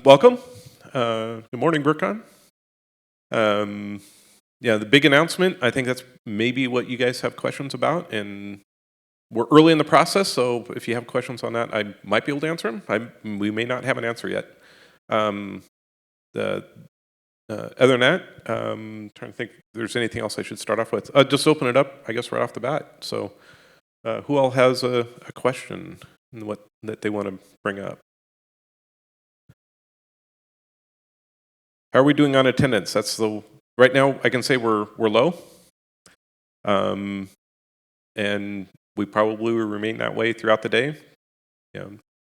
welcome. Good morning, BrickCon. Yeah, the big announcement, I think that's maybe what you guys have questions about, and we're early in the process, so if you have questions on that, I might be able to answer them. We may not have an answer yet. Um, the Other than that, trying to think if there's anything else I should start off with. Just open it up, I guess, right off the bat. So who all has a question that they want to bring up? How are we doing on attendance? Right now I can say we're low. And we probably will remain that way throughout the day.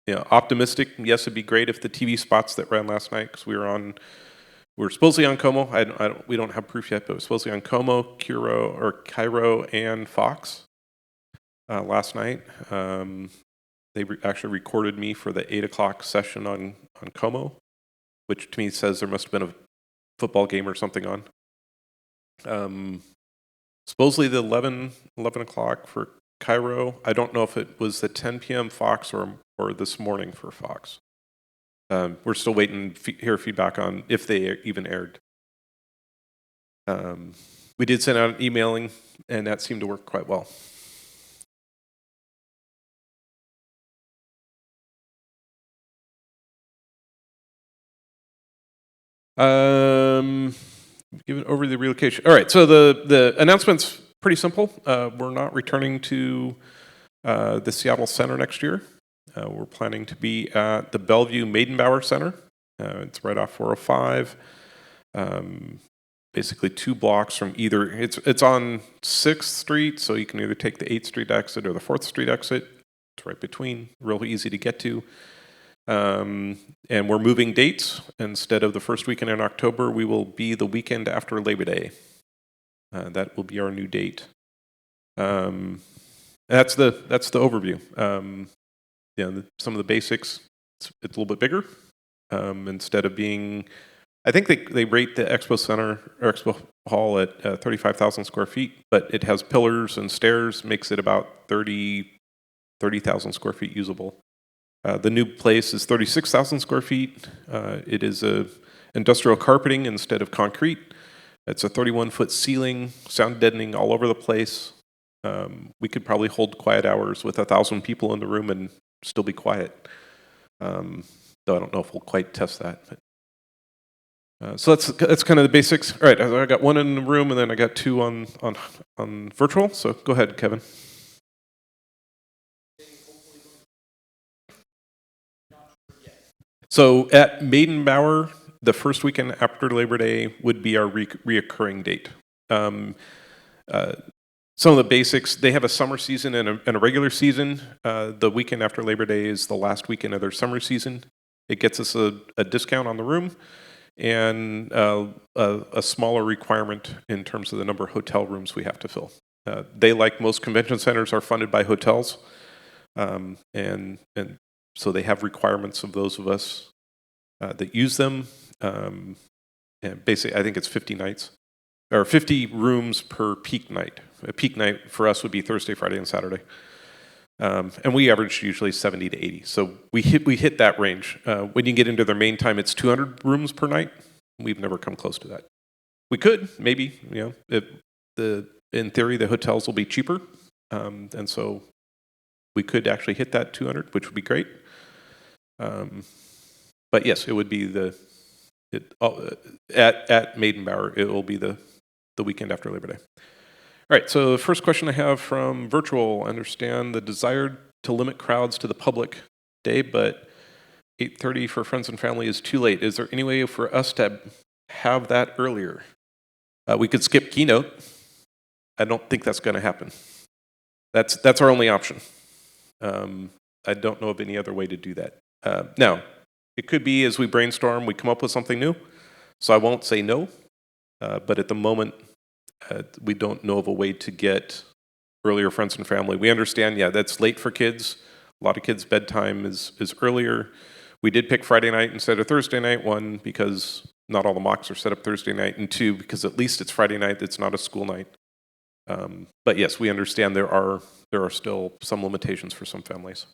Optimistic. Yes, it'd be great if the TV spots that ran last night, because we were supposedly on Como. We don't have proof yet, but we're supposedly on Como, Cairo, and Fox last night. They actually recorded me for the 8 o'clock session on Como, which to me says there must have been a football game or something on. Supposedly the 11 o'clock for Cairo. I don't know if it was the 10 p.m. Fox or this morning for Fox. We're still waiting to hear feedback on if they even aired. We did send out emailing, and that seemed to work quite well. Give it over the relocation. All right, so the announcement's pretty simple. We're not returning to the Seattle Center next year. We're planning to be at the Bellevue Maidenbauer Center. It's right off 405. Basically 2 blocks from either, it's on 6th Street, so you can either take the 8th Street exit or the 4th Street exit. It's right between, real easy to get to. And we're moving dates. Instead of the first weekend in October, we will be the weekend after Labor Day. That will be our new date. That's the overview. Some of the basics. It's a little bit bigger. Instead of being, I think they rate the Expo Center or Expo Hall at 35,000 square feet, but it has pillars and stairs, makes it about 30,000 square feet usable. The new place is 36,000 square feet. It is a industrial carpeting instead of concrete. It's a 31-foot ceiling, sound deadening all over the place. We could probably hold quiet hours with 1,000 people in the room and still be quiet. Though I don't know if we'll quite test that. But, so that's kind of the basics. All right, I got 1 in the room, and then I got 2 on virtual. So go ahead, Kevin. So at Maidenbauer, the first weekend after Labor Day would be our reoccurring date. Some of the basics, they have a summer season and a regular season. The weekend after Labor Day is the last weekend of their summer season. It gets us a discount on the room and a smaller requirement in terms of the number of hotel rooms we have to fill. They, like most convention centers, are funded by hotels. And so they have requirements of those of us that use them. And basically, I think it's 50 nights, or 50 rooms per peak night. A peak night for us would be Thursday, Friday, and Saturday. And we average usually 70 to 80. So we hit that range. When you get into their main time, it's 200 rooms per night. We've never come close to that. We could, maybe, in theory, the hotels will be cheaper. And so we could actually hit that 200, which would be great. But yes, it would be at Maidenbauer, it will be the weekend after Labor Day. All right, so the first question I have from virtual, understand the desire to limit crowds to the public day, but 8:30 for friends and family is too late. Is there any way for us to have that earlier? We could skip keynote. I don't think that's going to happen. That's our only option. I don't know of any other way to do that. Now, it could be as we brainstorm, we come up with something new. So I won't say no, but at the moment, we don't know of a way to get earlier friends and family. We understand, that's late for kids. A lot of kids' bedtime is earlier. We did pick Friday night instead of Thursday night, 1, because not all the mocks are set up Thursday night, and 2, because at least it's Friday night, it's not a school night. But yes, we understand there are still some limitations for some families.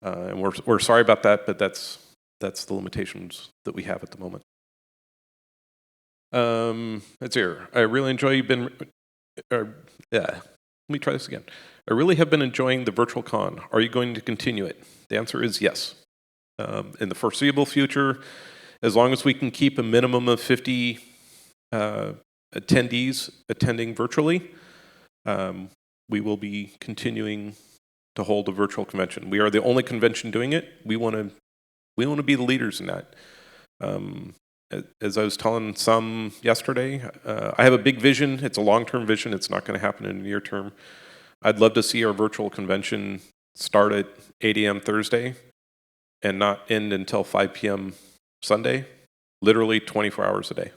And we're sorry about that, but that's that's the limitations that we have at the moment. Let's hear. I really enjoy yeah. Let me try this again. I really have been enjoying the virtual con. Are you going to continue it? The answer is yes. In the foreseeable future, as long as we can keep a minimum of 50 attendees attending virtually, we will be continuing to hold a virtual convention. We are the only convention doing it. We want to be the leaders in that. As I was telling some yesterday, I have a big vision. It's a long-term vision. It's not going to happen in the near term. I'd love to see our virtual convention start at 8 a.m. Thursday and not end until 5 p.m. Sunday, literally 24 hours a day.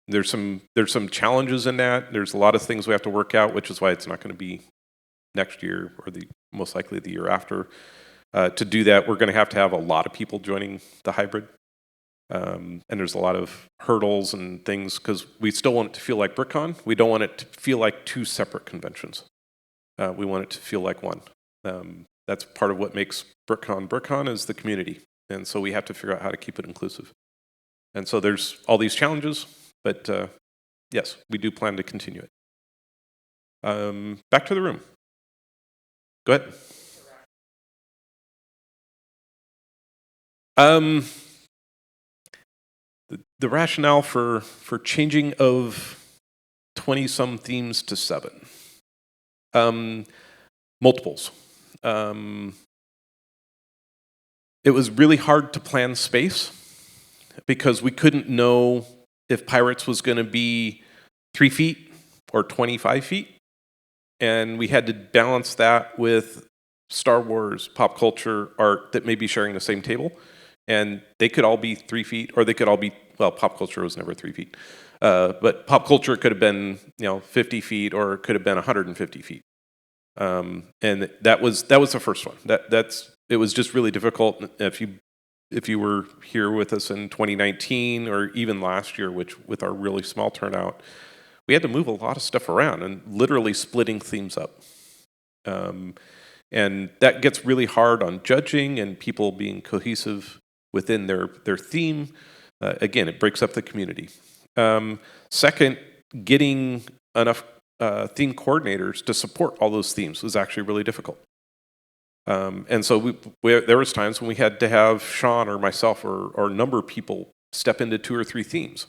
There's some challenges in that. There's a lot of things we have to work out, which is why it's not going to be next year or most likely the year after. To do that, we're going to have a lot of people joining the hybrid. And there's a lot of hurdles and things because we still want it to feel like BrickCon. We don't want it to feel like two separate conventions. We want it to feel like one. That's part of what makes BrickCon BrickCon is the community. And so we have to figure out how to keep it inclusive. And so there's all these challenges, but yes, we do plan to continue it. Back to the room. Go ahead. The rationale for changing of 20-some themes to 7. Multiples. It was really hard to plan space because we couldn't know if Pirates was going to be 3 feet or 25 feet. And we had to balance that with Star Wars, pop culture, art that may be sharing the same table. And they could all be 3 feet, or they could all be, well, pop culture was never 3 feet. But pop culture could have been, 50 feet, or it could have been 150 feet. And that was the first one. It was just really difficult. If you were here with us in 2019 or even last year, which with our really small turnout, we had to move a lot of stuff around and literally splitting themes up. And that gets really hard on judging and people being cohesive within their theme. Again, it breaks up the community. Second, getting enough theme coordinators to support all those themes was actually really difficult. And so there was times when we had to have Sean or myself or a number of people step into 2 or 3 themes.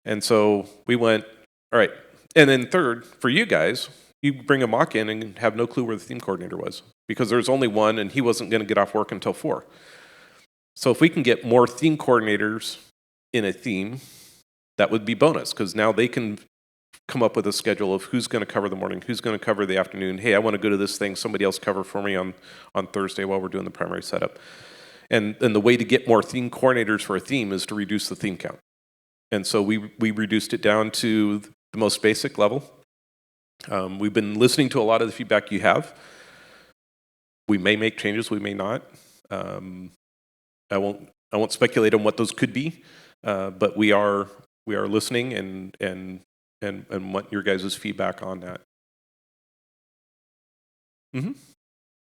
And so we went, all right. And then third, for you guys, you bring a mock in and have no clue where the theme coordinator was because there's only one and he wasn't going to get off work until 4. So if we can get more theme coordinators in a theme, that would be bonus because now they can come up with a schedule of who's going to cover the morning, who's going to cover the afternoon. Hey, I want to go to this thing. Somebody else cover for me on Thursday while we're doing the primary setup. And the way to get more theme coordinators for a theme is to reduce the theme count. And so we reduced it down to the most basic level. We've been listening to a lot of the feedback you have. We may make changes, we may not. I won't speculate on what those could be, but we are listening and want your guys' feedback on that. Mm-hmm.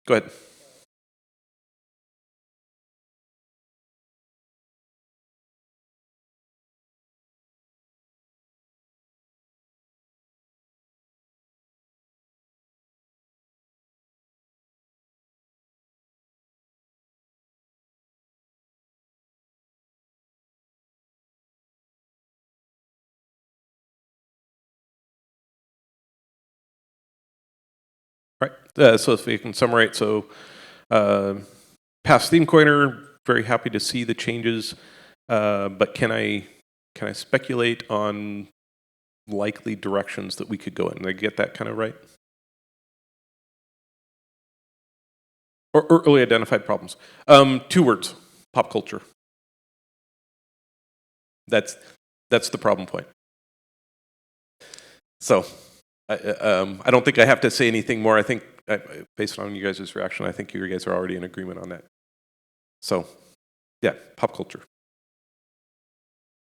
Go ahead. Right. So if we can summarize, past theme coiner, very happy to see the changes, but can I speculate on likely directions that we could go in? Did I get that kind of right? Or early identified problems. 2 words: pop culture. That's the problem point. So I don't think I have to say anything more. I think based on you guys' reaction, I think you guys are already in agreement on that. So yeah, pop culture.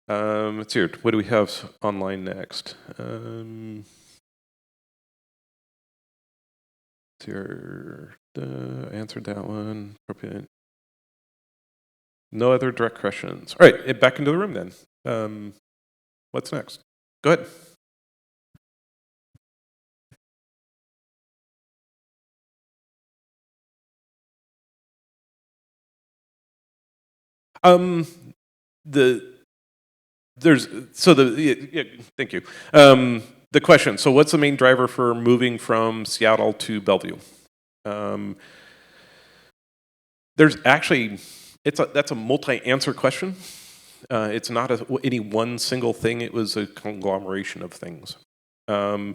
Let's see here. What do we have online next? Here, I answered that one. Appropriate. No other direct questions. All right, back into the room then. What's next? Go ahead. Um, the there's so the yeah, thank you. The question. So, what's the main driver for moving from Seattle to Bellevue? There's actually that's a multi-answer question. It's not any one single thing. It was a conglomeration of things. The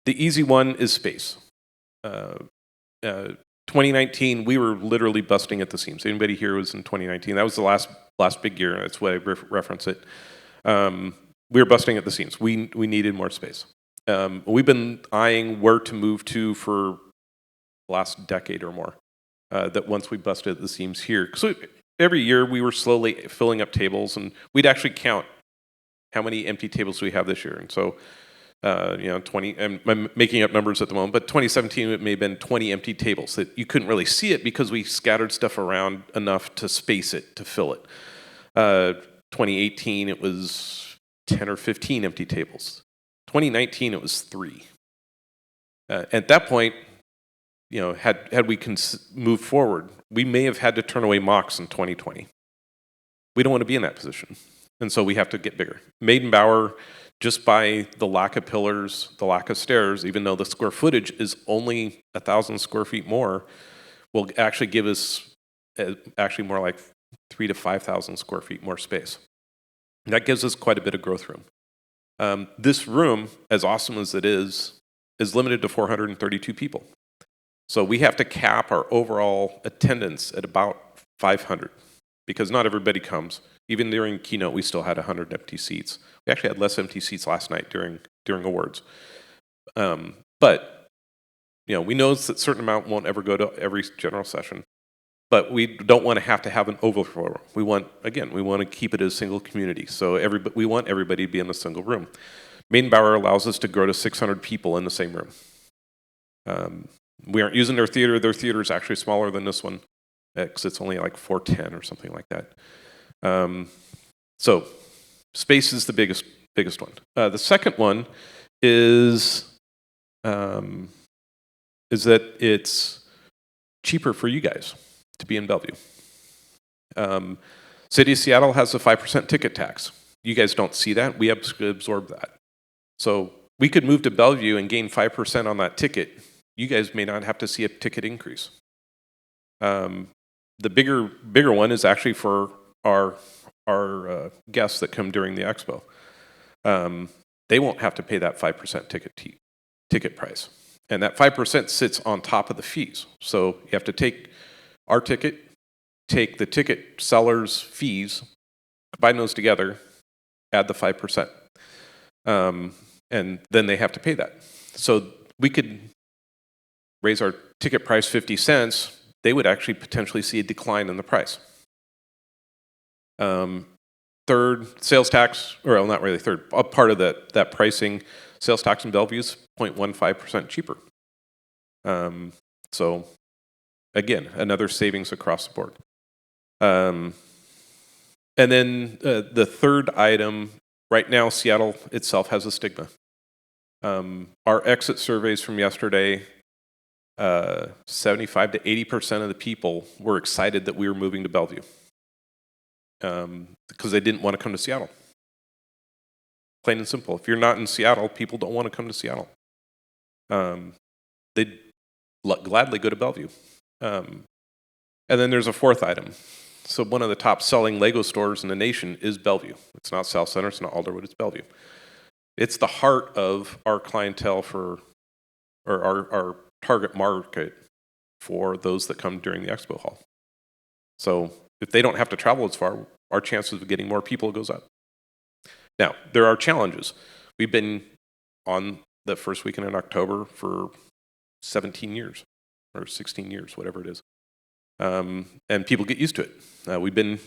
easy one is space. 2019, we were literally busting at the seams. Anybody here was in 2019? That was the last big year. That's why I reference it. We were busting at the seams. We needed more space. We've been eyeing where to move to for the last decade or more. That once we busted at the seams here, so every year we were slowly filling up tables, and we'd actually count how many empty tables we have this year. And so, 20. And I'm making up numbers at the moment, but 2017 it may have been 20 empty tables that you couldn't really see it because we scattered stuff around enough to space it to fill it. 2018 it was 10 or 15 empty tables. 2019 it was 3. At that point, had we moved forward, we may have had to turn away mocks in 2020. We don't want to be in that position, and so we have to get bigger. Maidenbower, just by the lack of pillars, the lack of stairs, even though the square footage is only 1,000 square feet more, will actually give us actually more like 3,000 to 5,000 square feet more space. And that gives us quite a bit of growth room. This room, as awesome as it is limited to 432 people. So we have to cap our overall attendance at about 500 because not everybody comes. Even during keynote, we still had 100 empty seats. We actually had less empty seats last night during awards. But we know that a certain amount won't ever go to every general session. But we don't want to have an overflow. We want to keep it as a single community. So we want everybody to be in a single room. Maidenbower allows us to grow to 600 people in the same room. We aren't using their theater. Their theater is actually smaller than this one because it's only like 410 or something like that. So space is the biggest one. The second one is that it's cheaper for you guys to be in Bellevue. City of Seattle has a 5% ticket tax. You guys don't see that. We absorb that. So we could move to Bellevue and gain 5% on that ticket. You guys may not have to see a ticket increase. The bigger one is actually for our guests that come during the expo. They won't have to pay that 5% ticket price, and that 5% sits on top of the fees. So you have to take our ticket, take the ticket seller's fees, combine those together, add the 5%, and then they have to pay that. So we could raise our ticket price 50 cents, they would actually potentially see a decline in the price. Third, sales tax, or well, not really third, a part of that pricing, sales tax in Bellevue is 0.15% cheaper. So again, another savings across the board. And then the third item, right now Seattle itself has a stigma. Our exit surveys from yesterday, 75 to 80% of the people were excited that we were moving to Bellevue because they didn't want to come to Seattle. Plain and simple. If you're not in Seattle, people don't want to come to Seattle. They'd gladly go to Bellevue. And then there's a fourth item. So one of the top selling Lego stores in the nation is Bellevue. It's not South Center, it's not Alderwood, it's Bellevue. It's the heart of our clientele or our target market for those that come during the expo hall. So if they don't have to travel as far, our chances of getting more people goes up. Now, there are challenges. We've been on the first weekend in October for 17 years or 16 years, whatever it is. And people get used to it. We've been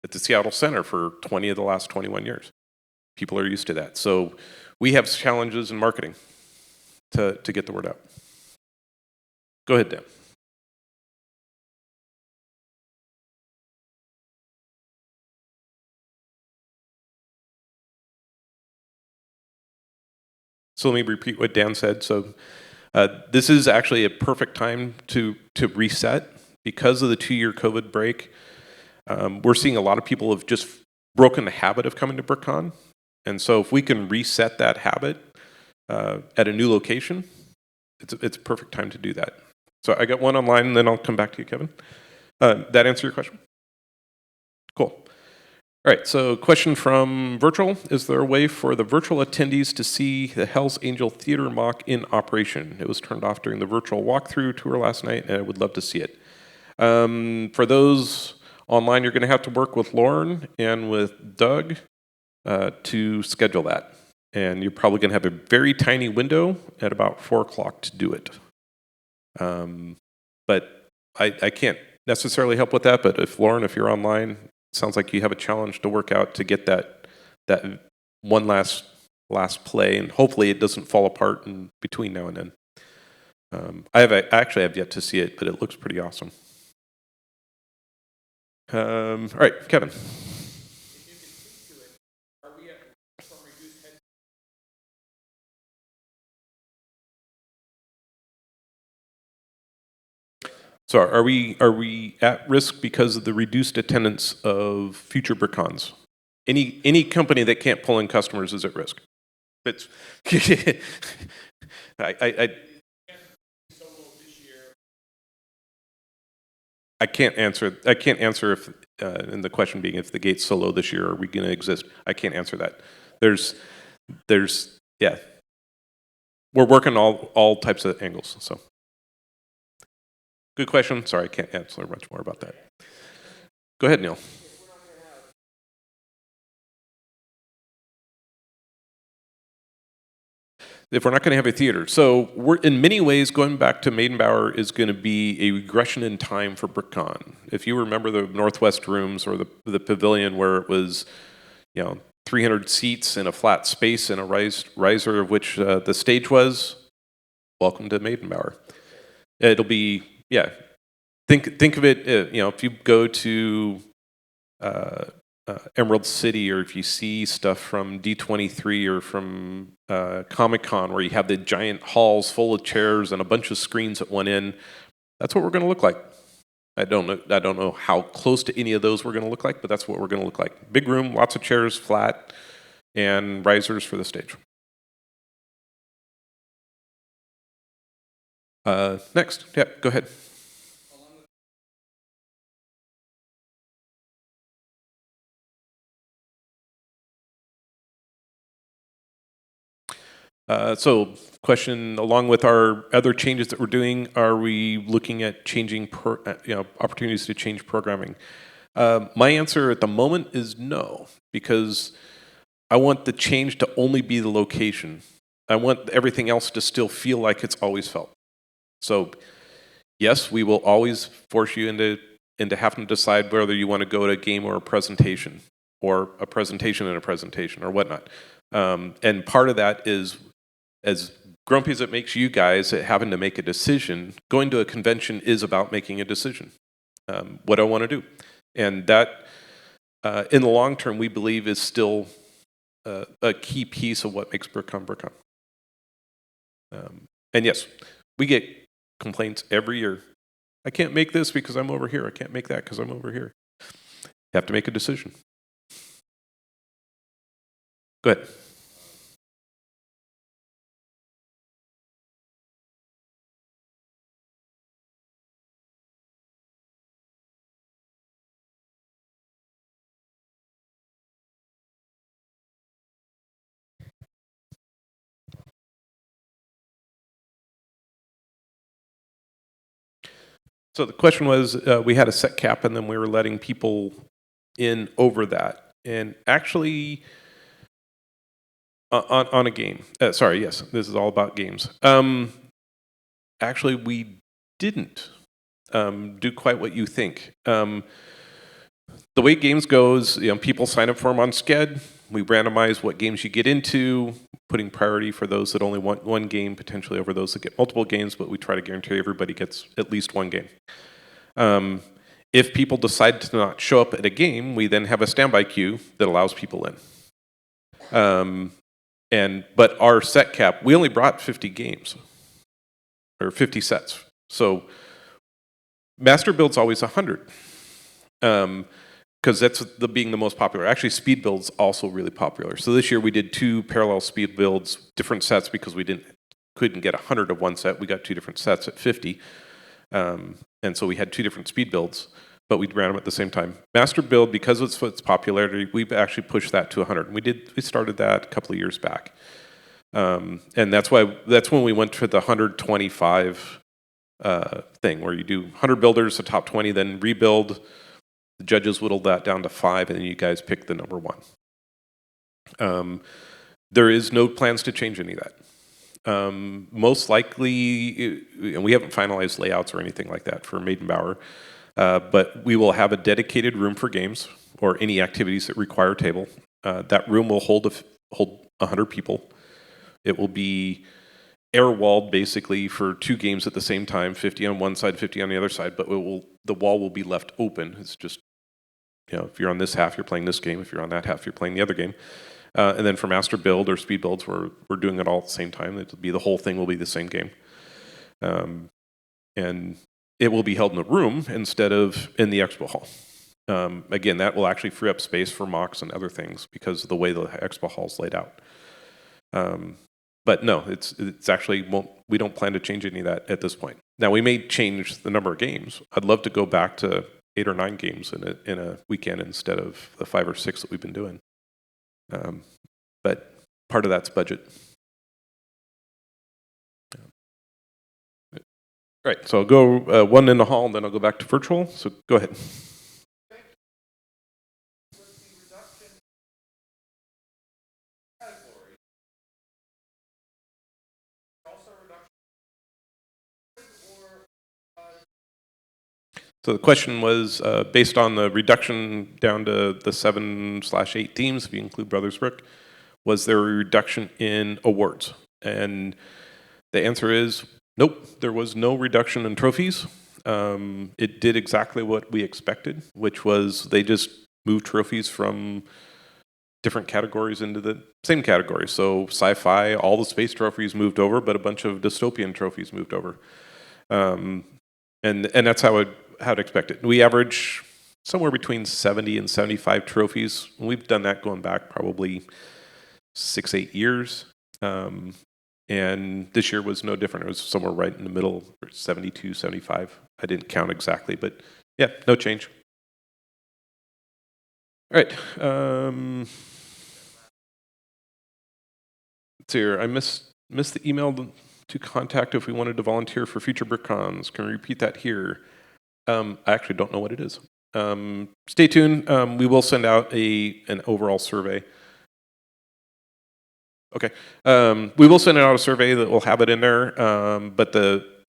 at the Seattle Center for 20 of the last 21 years. People are used to that. So we have challenges in marketing to get the word out. Go ahead, Dan. So let me repeat what Dan said. So this is actually a perfect time to reset. Because of the 2-year COVID break, we're seeing a lot of people have just broken the habit of coming to BrickCon. And so if we can reset that habit at a new location, it's a perfect time to do that. So I got one online, and then I'll come back to you, Kevin. That answer your question? Cool. All right, so question from virtual. Is there a way for the virtual attendees to see the Hell's Angel Theater mock in operation? It was turned off during the virtual walkthrough tour last night, and I would love to see it. For those online, you're going to have to work with Lauren and with Doug to schedule that. And you're probably going to have a very tiny window at about 4 o'clock to do it. But I can't necessarily help with that, but if Lauren, if you're online, it sounds like you have a challenge to work out to get that one last play, and hopefully it doesn't fall apart in between now and then. I actually have yet to see it, but it looks pretty awesome. All right, Kevin. So are we at risk because of the reduced attendance of future BrickCons? Any company that can't pull in customers is at risk. It's I can't answer if and the question being if the gate's so low this year, are we going to exist? I can't answer that. There's yeah. We're working all types of angles. So good question. Sorry, I can't answer much more about that. Go ahead, Neil. If we're not going to have a theater. So we're in many ways going back to Maidenbauer is going to be a regression in time for BrickCon. If you remember the Northwest rooms or the pavilion where it was, 300 seats in a flat space and a riser of which the stage was, welcome to Maidenbauer. It'll be, think of it, if you go to Emerald City, or if you see stuff from D23 or from Comic-Con where you have the giant halls full of chairs and a bunch of screens at one end, that's what we're going to look like. I don't know how close to any of those we're going to look like, but that's what we're going to look like. Big room, lots of chairs, flat, and risers for the stage. Next, go ahead. So question, along with our other changes that we're doing, are we looking at changing opportunities to change programming? My answer at the moment is no, because I want the change to only be the location. I want everything else to still feel like it's always felt. So yes, we will always force you into having to decide whether you want to go to a game or a presentation and a presentation or whatnot. And part of that is, as grumpy as it makes you guys having to make a decision, going to a convention is about making a decision. What do I want to do? And that, in the long term, we believe is still a key piece of what makes BrickCon BrickCon. And yes, we get complaints every year. I can't make this because I'm over here. I can't make that because I'm over here. You have to make a decision. Go ahead. So the question was, we had a set cap and then we were letting people in over that. And actually, on a game, sorry, yes, this is all about games. Actually, we didn't do quite what you think. The way games goes, people sign up for them on Sched. We randomize what games you get into, putting priority for those that only want one game, potentially over those that get multiple games, but we try to guarantee everybody gets at least one game. If people decide to not show up at a game, we then have a standby queue that allows people in. But our set cap, we only brought 50 games, or 50 sets. So master build's always 100, because that's being the most popular. Actually, speed build's also really popular. So this year we did 2 parallel speed builds, different sets, because we couldn't get 100 of one set. We got 2 different sets at 50, and so we had 2 different speed builds, but we ran them at the same time. Master build, because of its popularity, we've actually pushed that to 100. We started that a couple of years back, and that's when we went to the 125 thing, where you do 100 builders, the top 20, then rebuild. The judges whittled that down to 5, and then you guys pick the number 1. There is no plans to change any of that. Most likely, and we haven't finalized layouts or anything like that for Maidenbower, but we will have a dedicated room for games or any activities that require a table. That room will hold 100 people. It will be air-walled basically for 2 games at the same time, 50 on one side, 50 on the other side, but the wall will be left open. It's just, if you're on this half, you're playing this game. If you're on that half, you're playing the other game. And then for master build or speed builds, we're doing it all at the same time. The whole thing will be the same game. And it will be held in a room instead of in the expo hall. Again, that will actually free up space for mocks and other things because of the way the expo hall is laid out. But no, it's actually we don't plan to change any of that at this point. Now, we may change the number of games. I'd love to go back to 8 or 9 games in a weekend instead of the 5 or 6 that we've been doing. But part of that's budget. Right, so I'll go 1 in the hall, and then I'll go back to virtual. So go ahead. So the question was, based on the reduction down to the 7/8 themes, if you include Brothers Brick, was there a reduction in awards? And the answer is nope, there was no reduction in trophies. It did exactly what we expected, which was they just moved trophies from different categories into the same category. So sci-fi, all the space trophies moved over, but a bunch of dystopian trophies moved over. And that's how I'd expect it. We average somewhere between 70 and 75 trophies. We've done that going back probably 6-8 years. And this year was no different. It was somewhere right in the middle, 72, 75. I didn't count exactly, but yeah, no change. All right. Let's see here. I missed the email to contact if we wanted to volunteer for future BrickCons. Can we repeat that here? I actually don't know what it is. Stay tuned. We will send out an overall survey. Okay. We will send out a survey that will have it in there. But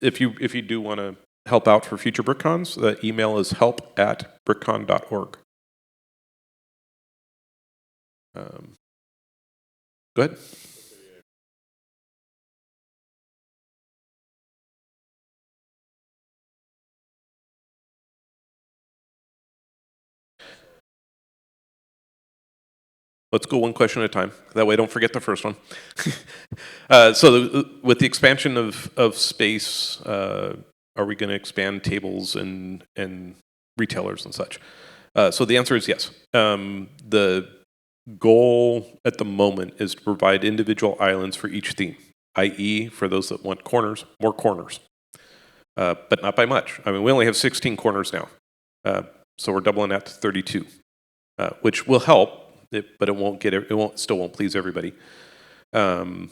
if you do want to help out for future BrickCons, the email is help@brickcon.org. Go ahead. Let's go one question at a time. That way I don't forget the first one. So with the expansion of space, are we going to expand tables and retailers and such? So the answer is yes. The goal at the moment is to provide individual islands for each theme, i.e. for those that want corners, more corners. But not by much. I mean, we only have 16 corners now. So we're doubling that to 32, which will help. But it still won't please everybody. And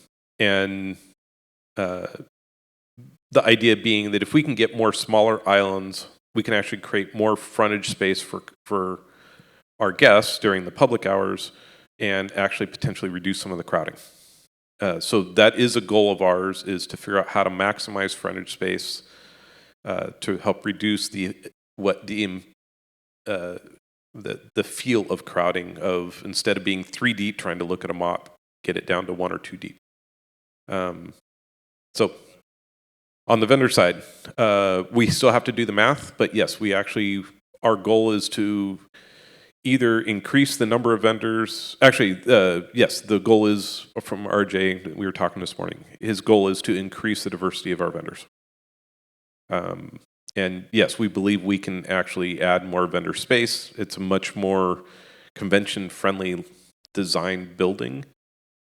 the idea being that if we can get more smaller islands, we can actually create more frontage space for our guests during the public hours and actually potentially reduce some of the crowding. So that is a goal of ours, is to figure out how to maximize frontage space to help reduce the feel of crowding, of instead of being 3 deep trying to look at a mop, get it down to 1 or 2 deep. So on the vendor side, we still have to do the math, but yes, our goal is to either increase the number of vendors. Actually, yes, the goal is from RJ. We were talking this morning. His goal is to increase the diversity of our vendors. And yes, we believe we can actually add more vendor space. It's a much more convention-friendly design building,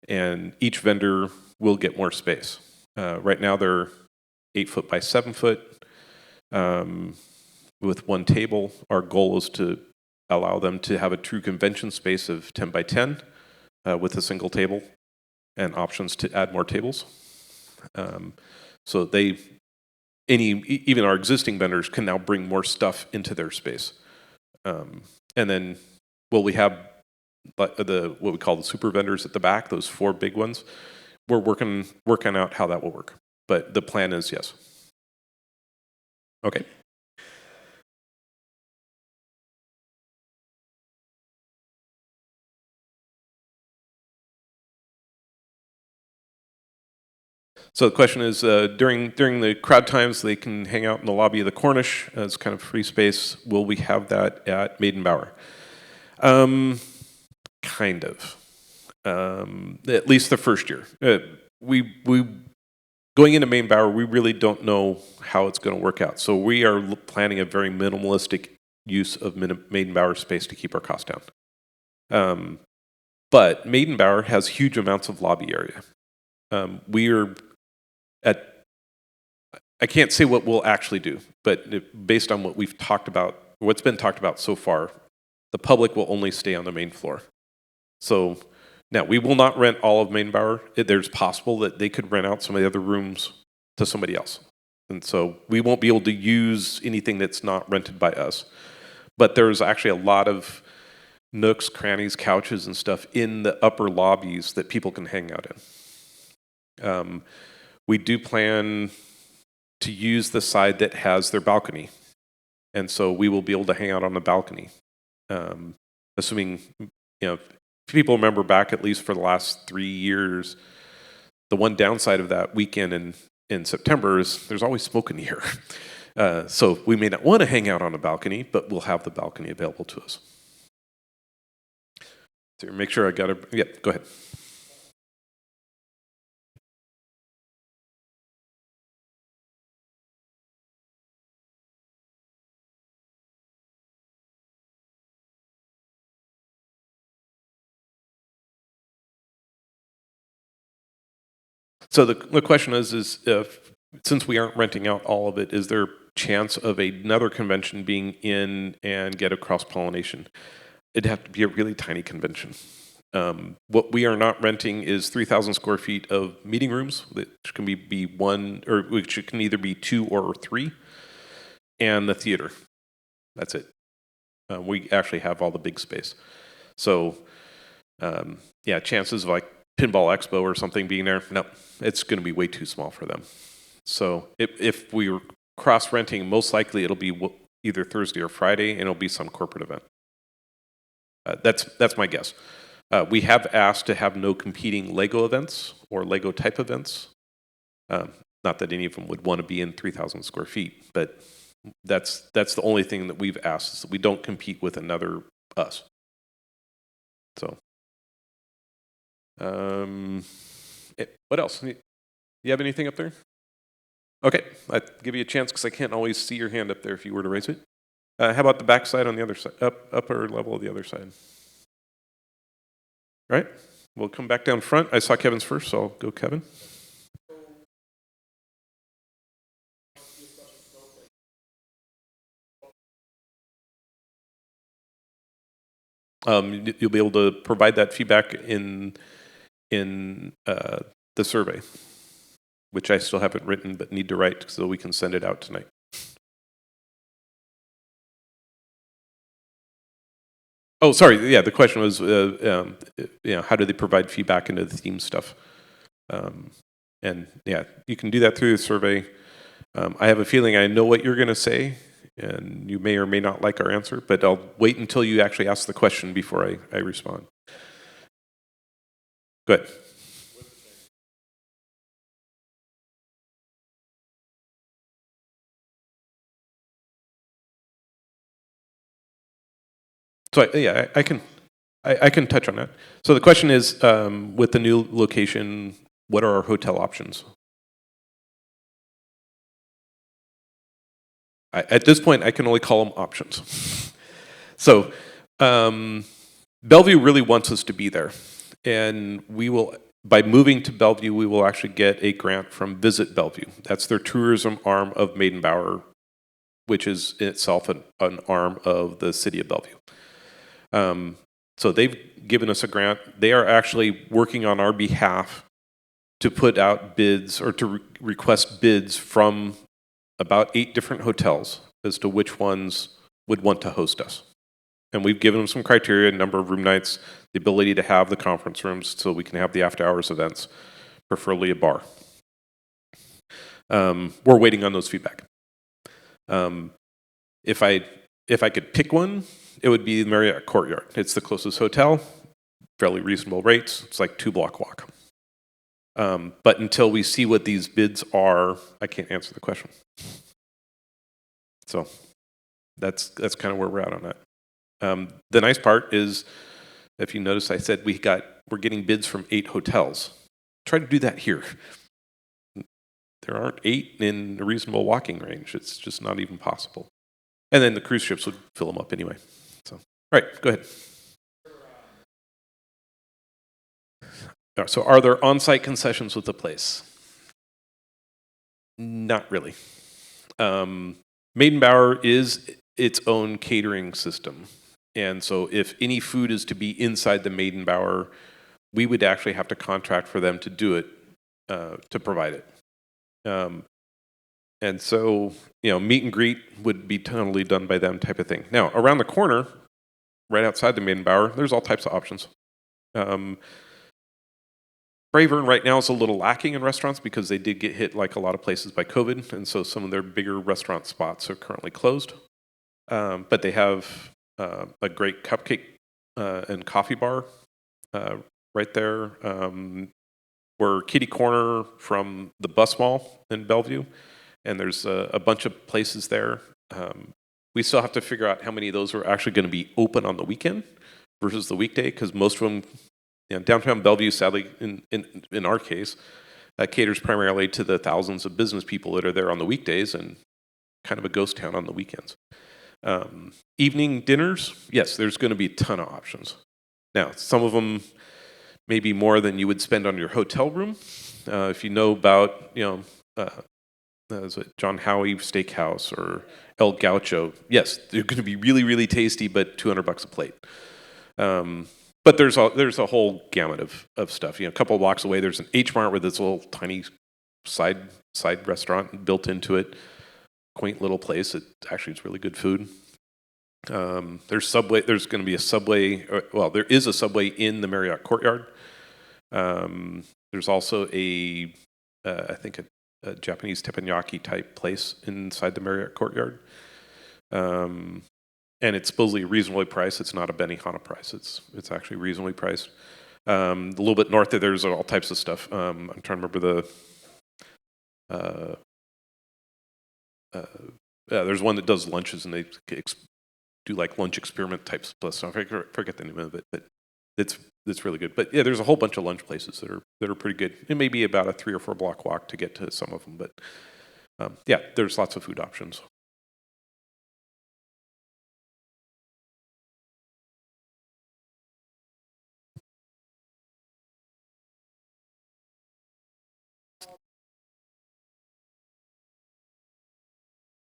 and each vendor will get more space. Right now, they're 8 foot by 7 foot with one table. Our goal is to allow them to have a true convention space of 10 by 10 with a single table and options to add more tables. So they, even our existing vendors can now bring more stuff into their space. And then, well, we have what we call the super vendors at the back, those 4 big ones. We're working out how that will work. But the plan is yes. Okay. So the question is, during the crowd times, they can hang out in the lobby of the Cornish as kind of free space. Will we have that at Maidenbower? Kind of. At least the first year. We going into Maidenbower, we really don't know how it's going to work out. So we are planning a very minimalistic use of Maidenbower space to keep our costs down. But Maidenbower has huge amounts of lobby area. We are I can't say what we'll actually do, but based on what we've talked about, what's been talked about so far, the public will only stay on the main floor. So now we will not rent all of Maidenbower. There's possible that they could rent out some of the other rooms to somebody else. And so we won't be able to use anything that's not rented by us. But there's actually a lot of nooks, crannies, couches, and stuff in the upper lobbies that people can hang out in. We do plan to use the side that has their balcony. And so we will be able to hang out on the balcony. Assuming, if people remember back at least for the last 3 years, the one downside of that weekend in September is there's always smoke in the air. So we may not want to hang out on a balcony, but we'll have the balcony available to us. So make sure I got it. Yeah, go ahead. So the question is if, since we aren't renting out all of it, is there a chance of another convention being in and get a cross-pollination? It'd have to be a really tiny convention. What we are not renting is 3,000 square feet of meeting rooms, which can be one, or which can either be 2 or 3, and the theater. That's it. We actually have all the big space. So, yeah, chances of like Pinball Expo or something being there, no, it's going to be way too small for them. So if we were cross-renting, most likely it'll be either Thursday or Friday, and it'll be some corporate event. That's my guess. We have asked to have no competing Lego events or Lego type events. Not that any of them would want to be in 3,000 square feet, but that's the only thing that we've asked, is that we don't compete with another us. So, what else? You have anything up there? Okay, I'll give you a chance because I can't always see your hand up there if you were to raise it. How about the back side on the other side, upper level of the other side? Right? We'll come back down front. I saw Kevin's first, so I'll go Kevin. You'll be able to provide that feedback in the survey, which I still haven't written but need to write so we can send it out tonight. Oh, sorry. Yeah, the question was, how do they provide feedback into the theme stuff? And yeah, you can do that through the survey. I have a feeling I know what you're going to say, and you may or may not like our answer, but I'll wait until you actually ask the question before I respond. Go ahead. So I can touch on that. So the question is, with the new location, what are our hotel options? At this point, I can only call them options. So Bellevue really wants us to be there, and we will. By moving to Bellevue, we will actually get a grant from Visit Bellevue. That's their tourism arm of Maidenbauer, which is in itself an arm of the city of Bellevue. So they've given us a grant. They are actually working on our behalf to put out bids or to request bids from about 8 different hotels as to which ones would want to host us. And we've given them some criteria, number of room nights, the ability to have the conference rooms so we can have the after hours events, preferably a bar. We're waiting on those feedback. If I could pick one, it would be the Marriott Courtyard. It's the closest hotel, fairly reasonable rates. It's like 2-block walk. But until we see what these bids are, I can't answer the question. So that's kind of where we're at on that. The nice part is, if you notice, I said we're getting bids from 8 hotels. Try to do that here. There aren't 8 in a reasonable walking range. It's just not even possible. And then the cruise ships would fill them up anyway. So, all right, go ahead. So are there on-site concessions with the place? Not really. Maidenbauer is its own catering system. And so if any food is to be inside the Maidenbauer, we would actually have to contract for them to do it, to provide it. And so, meet and greet would be totally done by them type of thing. Now, around the corner, right outside the Maidenbauer, there's all types of options. Bravern right now is a little lacking in restaurants because they did get hit like a lot of places by COVID, and so some of their bigger restaurant spots are currently closed. But they have a great cupcake and coffee bar right there. We're kitty corner from the bus mall in Bellevue, and there's a bunch of places there. We still have to figure out how many of those are actually going to be open on the weekend versus the weekday, because most of them, downtown Bellevue, sadly, in our case, caters primarily to the thousands of business people that are there on the weekdays and kind of a ghost town on the weekends. Evening dinners, yes, there's going to be a ton of options. Now, some of them may be more than you would spend on your hotel room. If you know about, John Howie Steakhouse or El Gaucho, yes, they're going to be really, really tasty, but $200 a plate. But there's a whole gamut of stuff. A couple of blocks away, there's an H Mart with this little tiny side restaurant built into it. Quaint little place. It's really good food. There's Subway. There's going to be a Subway. There is a Subway in the Marriott Courtyard. There's also I think a Japanese teppanyaki type place inside the Marriott Courtyard. And it's supposedly reasonably priced. It's not a Benihana price. It's actually reasonably priced. A little bit north of there's all types of stuff. I'm trying to remember there's one that does lunches, and they do like lunch experiment type stuff. So I forget the name of it, but it's really good. But yeah, there's a whole bunch of lunch places that are pretty good. It may be about a 3 or 4 block walk to get to some of them, but yeah, there's lots of food options.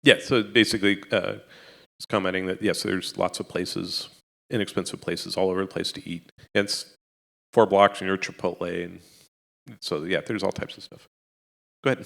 Yeah, so basically, just commenting that yes, there's lots of places, inexpensive places all over the place to eat. And it's 4 blocks and you're Chipotle, and so yeah, there's all types of stuff. Go ahead.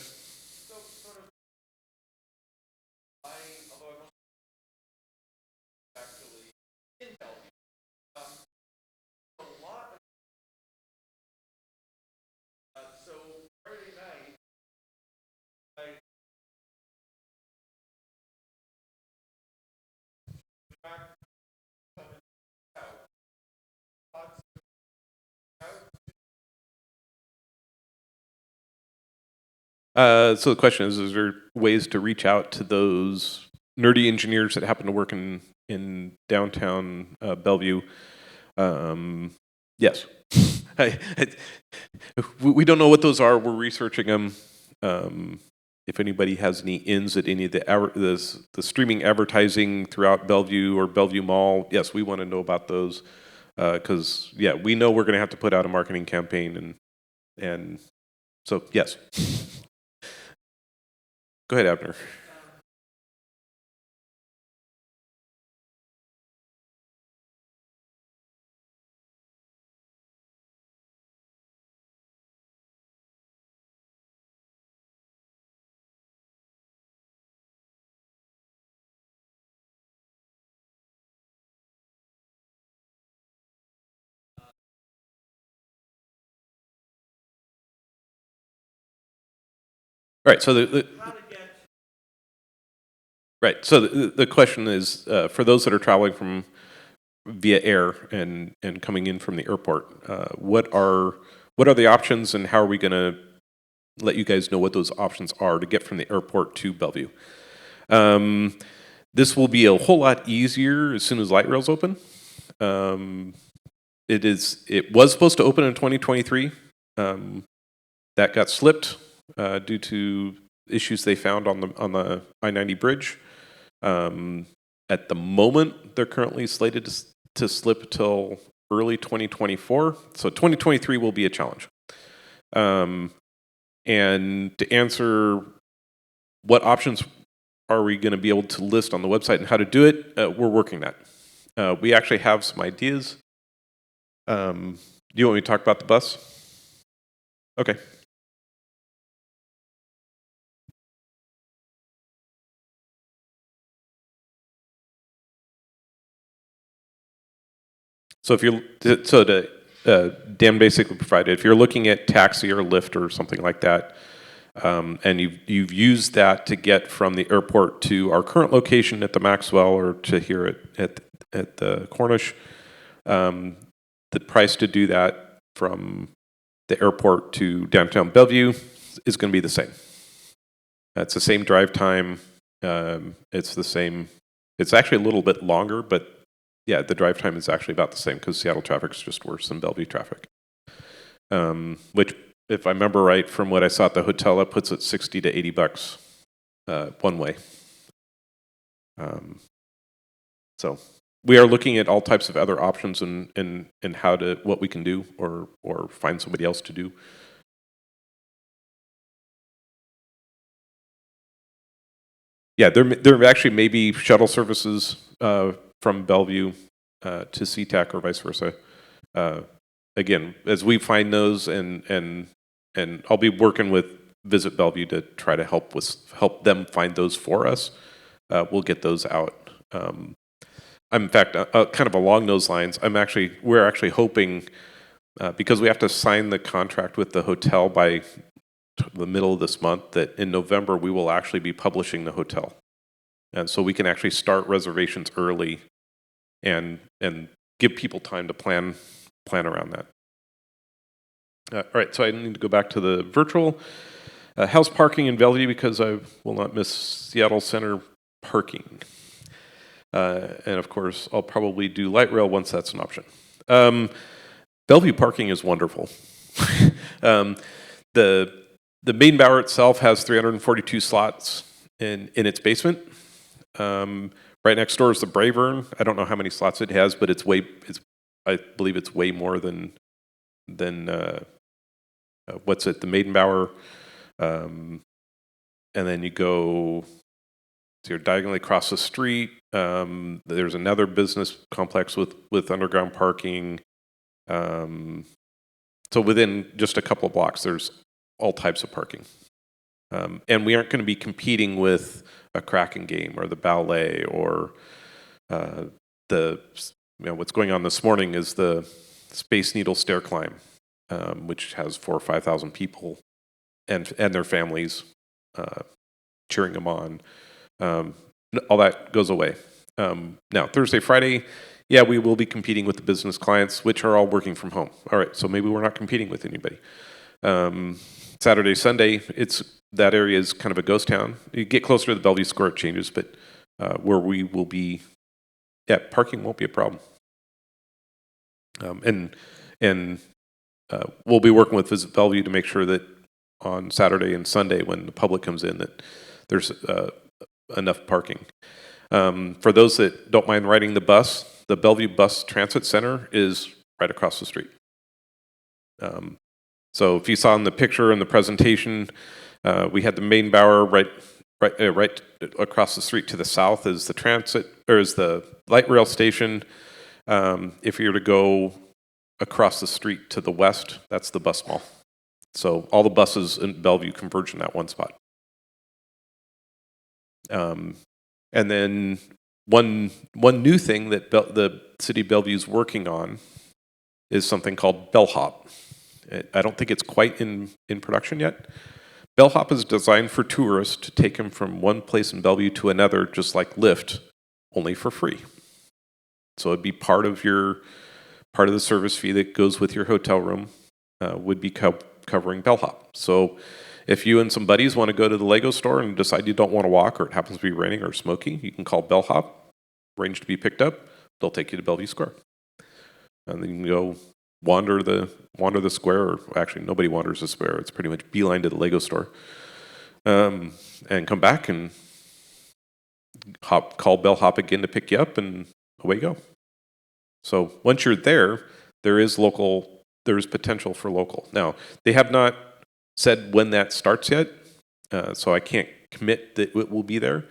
So the question is there ways to reach out to those nerdy engineers that happen to work in in downtown Bellevue. Yes. We don't know what those are. We're researching them. If anybody has any ins at any of the streaming advertising throughout Bellevue or Bellevue Mall, yes, we want to know about those because yeah, we know we're going to have to put out a marketing campaign and so yes. Go ahead, Abner. Right. So the question is for those that are traveling from via air and coming in from the airport, what are the options and how are we going to let you guys know what those options are to get from the airport to Bellevue? This will be a whole lot easier as soon as light rail's open. It was supposed to open in 2023. That got slipped due to issues they found on the I-90 bridge. At the moment, they're currently slated to slip till early 2024. So 2023 will be a challenge. And to answer what options are we going to be able to list on the website and how to do it, we're working that. We actually have some ideas. Do you want me to talk about the bus? Okay. So Dan basically provided, if you're looking at taxi or Lyft or something like that, and you've used that to get from the airport to our current location at the Maxwell or to here at the Cornish, the price to do that from the airport to downtown Bellevue is going to be the same. It's the same drive time. It's the same. It's actually a little bit longer, but yeah, the drive time is actually about the same because Seattle traffic is just worse than Bellevue traffic. Which, if I remember right from what I saw at the hotel, that puts it $60 to $80 one way. So we are looking at all types of other options and what we can do or find somebody else to do. Yeah, there actually may be shuttle services from Bellevue to SeaTac or vice versa. Again, as we find those, and I'll be working with Visit Bellevue to try to help them find those for us. We'll get those out. In fact, kind of along those lines, we're actually hoping because we have to sign the contract with the hotel by the middle of this month, that in November we will actually be publishing the hotel, and so we can actually start reservations early and give people time to plan around that. All right, so I need to go back to the virtual house parking in Bellevue because I will not miss Seattle Center parking, and of course I'll probably do light rail once that's an option. Bellevue parking is wonderful. The main Bower itself has 342 slots in its basement. Right next door is the Bravern. I don't know how many slots it has, but I believe it's way more than what's it? The Maiden Bower. And then you go, so you're diagonally across the street. There's another business complex with underground parking. So within just a couple of blocks, there's all types of parking. And we aren't going to be competing with a Kraken game or the ballet or what's going on this morning is the Space Needle stair climb, which has 4,000 or 5,000 people and their families cheering them on. All that goes away. Now, Thursday, Friday, yeah, we will be competing with the business clients, which are all working from home. All right, so maybe we're not competing with anybody. Saturday, Sunday, that area is kind of a ghost town. You get closer to the Bellevue Square, it changes, but where we will be Yeah, parking won't be a problem. And we'll be working with Visit Bellevue to make sure that on Saturday and Sunday when the public comes in that there's enough parking. For those that don't mind riding the bus, the Bellevue Bus Transit Center is right across the street. So if you saw in the picture in the presentation, we had the main Bower right across the street to the south is the transit, or is the light rail station. If you were to go across the street to the west, that's the bus mall. So all the buses in Bellevue converge in that one spot. And then one new thing that the city of Bellevue is working on is something called bellhop. I don't think it's quite in production yet. Bellhop is designed for tourists to take them from one place in Bellevue to another, just like Lyft, only for free. So it'd be part of the service fee that goes with your hotel room would be covering bellhop. So if you and some buddies want to go to the Lego store and decide you don't want to walk, or it happens to be raining or smoky, you can call bellhop, arrange to be picked up. They'll take you to Bellevue Square, and then you can go wander the square. Or actually, nobody wanders the square. It's pretty much beeline to the Lego store, and come back and call bellhop again to pick you up, and away you go. So once you're there, there is potential for local. Now, they have not said when that starts yet, so I can't commit that it will be there.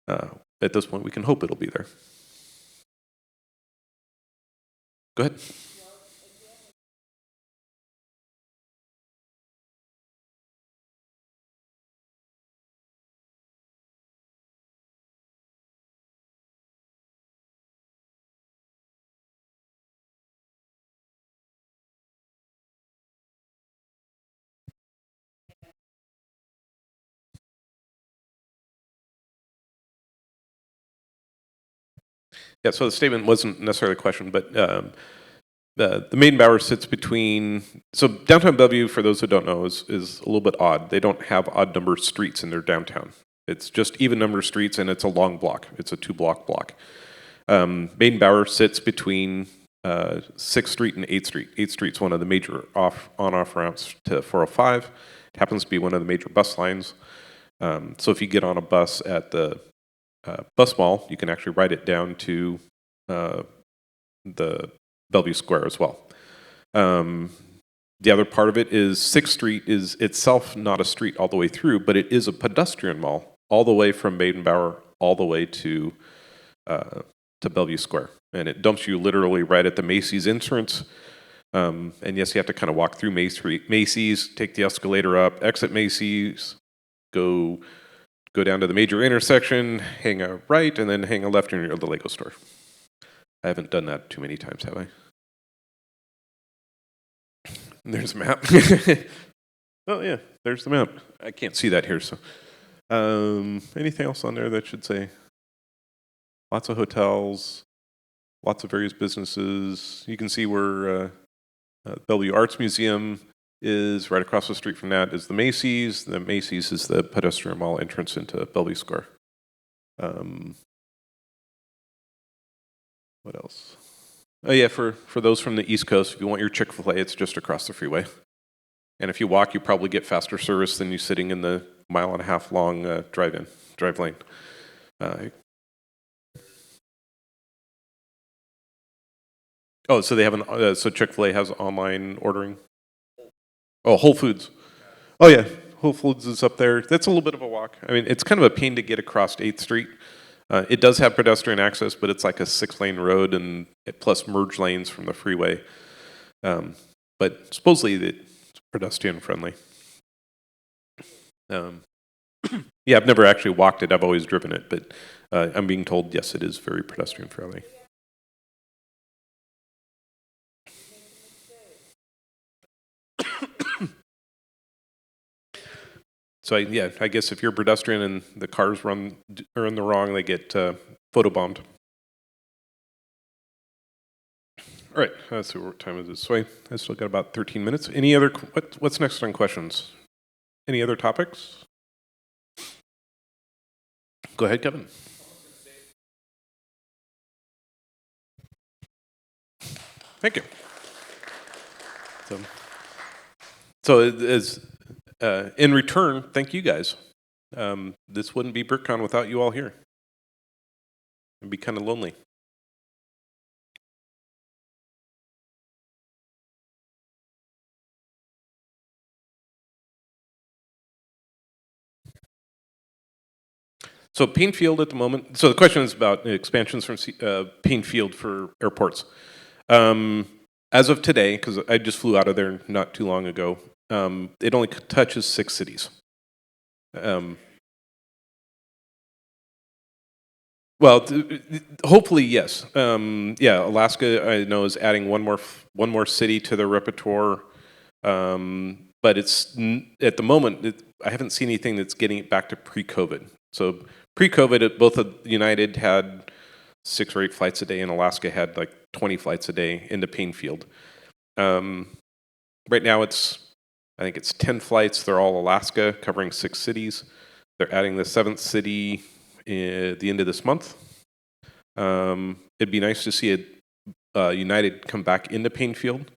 At this point, we can hope it'll be there. Go ahead. Yeah, so the statement wasn't necessarily a question, but the main Bower sits between, so downtown Bellevue, for those who don't know, is a little bit odd. They don't have odd number streets in their downtown. It's just even number streets, and it's a long block. It's a 2-block block. Main Bower sits between 6th Street and 8th Street. 8th Street's one of the major on-off ramps to 405. It happens to be one of the major bus lines. So if you get on a bus at the bus mall, you can actually ride it down to the Bellevue Square as well. The other part of it is 6th Street is itself not a street all the way through, but it is a pedestrian mall all the way from Maiden Bower all the way to Bellevue Square. And it dumps you literally right at the Macy's entrance. And yes, you have to kind of walk through Macy's, take the escalator up, exit Macy's, go down to the major intersection, hang a right, and then hang a left near the Lego store. I haven't done that too many times, have I? There's a map. Oh yeah, there's the map. I can't see that here, so. Anything else on there that should say? Lots of hotels, lots of various businesses. You can see where Bellevue Arts Museum is. Right across the street from that is the Macy's. The Macy's is the pedestrian mall entrance into Bellevue Square. What else? Oh yeah, for those from the East Coast, if you want your Chick-fil-A, it's just across the freeway. And if you walk, you probably get faster service than you sitting in the 1.5 mile long drive lane. So they have so Chick-fil-A has online ordering. Oh, Whole Foods. Oh yeah, Whole Foods is up there. That's a little bit of a walk. I mean, it's kind of a pain to get across 8th Street. It does have pedestrian access, but it's like a 6-lane road and plus merge lanes from the freeway. But supposedly it's pedestrian friendly. Yeah, I've never actually walked it. I've always driven it, but I'm being told, yes, it is very pedestrian friendly. So I guess if you're a pedestrian and the cars are in the wrong, they get photobombed. All right, let's see what time is it. So I still got about 13 minutes. Any other? What's next on questions? Any other topics? Go ahead, Kevin. Thank you. So as in return, thank you guys. This wouldn't be BrickCon without you all here. It'd be kind of lonely. So Payne Field at the moment, so the question is about expansions from Payne Field for airports. As of today, because I just flew out of there not too long ago, it only touches 6 cities. Well, hopefully, yes. Yeah, Alaska, I know, is adding one more city to their repertoire, but it's at the moment I haven't seen anything that's getting it back to pre-COVID. So pre-COVID, both of United had 6 or 8 flights a day, and Alaska had like 20 flights a day into Payne Field. Right now, I think it's 10 flights. They're all Alaska, covering 6 cities. They're adding the 7th city at the end of this month. It'd be nice to see United come back into Payne Field,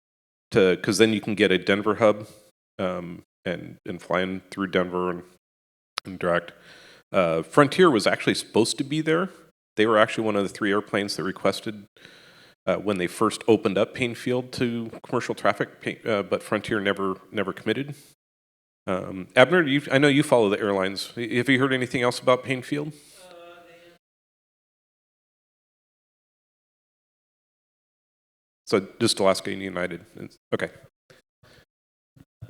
because then you can get a Denver hub and fly in through Denver and direct. Frontier was actually supposed to be there. They were actually one of the 3 airplanes that requested when they first opened up Payne Field to commercial traffic, but Frontier never committed. Abner, I know you follow the airlines. Have you heard anything else about Payne Field? So just Alaska and United. Okay. All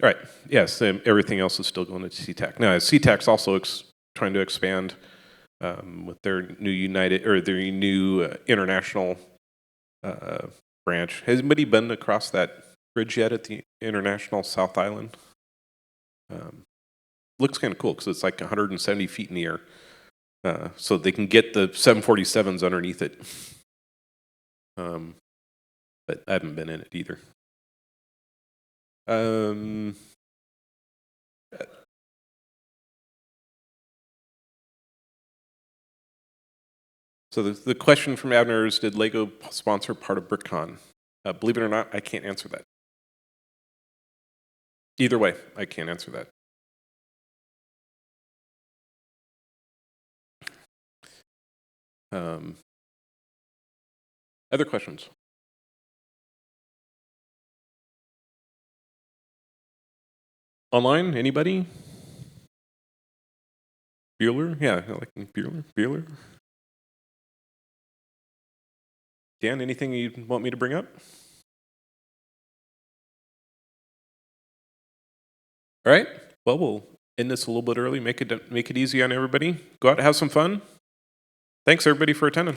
right. Yes, everything else is still going to SeaTac. Now, SeaTac's also trying to expand with their new United or their new international branch. Has anybody been across that bridge yet at the International South Island? Looks kind of cool because it's like 170 feet in the air, so they can get the 747s underneath it. But I haven't been in it either. So the question from Abner is, did Lego sponsor part of BrickCon? Believe it or not, I can't answer that. Either way, I can't answer that. Other questions? Online, anybody? Bueller? Yeah, I like Bueller. Dan, anything you want me to bring up? All right. Well, we'll end this a little bit early. Make it easy on everybody. Go out and have some fun. Thanks everybody for attending.